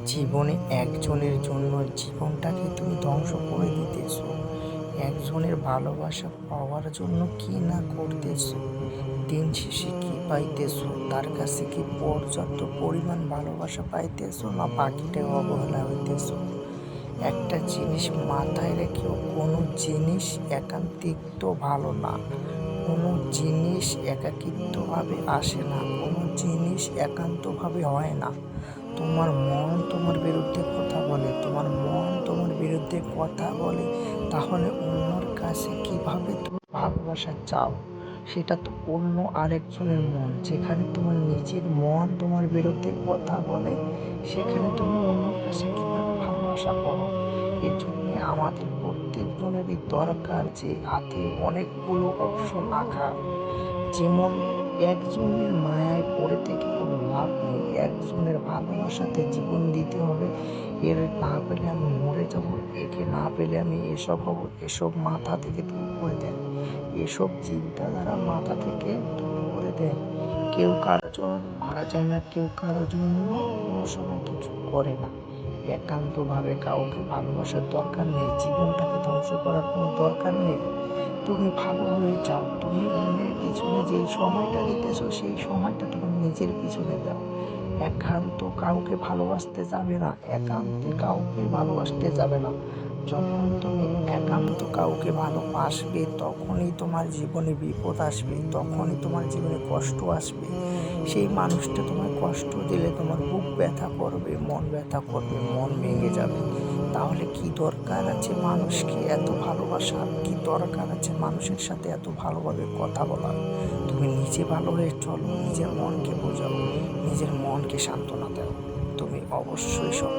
জীবনে একজনের জন্য জীবনটাকে তুমি ধ্বংস করে দিতেছো। একজনের ভালোবাসা পাওয়ার জন্য কি না করতেছো। দিন শেষে কি পাইতেছো? তার কাছে কি পর্যাপ্ত পরিমাণ ভালোবাসা পাইতেছো, না বাকিটা অবহেলা হইতেছো? একটা জিনিস মাথায় রেখেও, কোনো জিনিস একান্তিক তো ভালো না। কোনো জিনিস একাকিত্বভাবে আসে না, কোনো জিনিস একান্তভাবে হয় না। তোমার মন তোমার বিরুদ্ধে কথা বলে, তোমার মন তোমার বিরুদ্ধে কথা বলে, তাহলে অন্যর কাছে কিভাবে তুমি ভালোবাসা চাও? সেটা তো অন্য আরেকজনের মন। যেখানে তোমার নিজের মন তোমার বিরুদ্ধে কথা বলে, সেখানে তুমি অন্যর কাছে কিভাবে ভালোবাসা করো? এর জন্য আমাদের প্রত্যেকজনেরই দরকার যে হাতে অনেকগুলো অপশন রাখা। যেমন, একজনের মায়ায় পড়ে থেকে কোনো লাভ নেই, একজনের ভালোবাসাতে জীবন দিতে হবে। এর না পেলে আমি মরে যাব, একে না পেলে আমি এসব হব, এসব মাথা থেকে দূর করে দেন। এসব চিন্তাধারা মাথা থেকে দূর করে দেন। কেউ কারোর জন্য মারা যায় না, কেউ কারোর জন্য কোনো সময় কিছু করে না। একান্তভাবে কাউকে ভালোবাসার দরকার নেই, জীবনটাকে ধ্বংস করার কোনো দরকার নেই। তুমি ভালো হয়ে যাও, তুমি অন্যের পিছনে যেই সময়টা দিতেছো সেই সময়টা তুমি নিজের পিছনে দাও। একান্ত কাউকে ভালোবাসতে যাবে না, একান্তে কাউকে ভালোবাসতে যাবে না। যখন তুমি একান্ত কাউকে ভালোবাসবে, তখনই তোমার জীবনে বিপদ আসবে, তখনই তোমার জীবনে কষ্ট আসবে। সেই মানুষটা তোমার কষ্ট দিলে তোমার বুক ব্যথা করবে, মন ব্যথা করবে, মন ভেঙে যাবে। তাহলে কি দরকার আছে মানুষকে এত ভালোবাসার? কি দরকার আছে মানুষের সাথে এত ভালোভাবে কথা বলার? তুমি নিজে ভালো হয়ে চলো, নিজের মনকে বোঝাও, নিজের মনকে সান্ত্বনা দাও। তুমি অবশ্যই সফল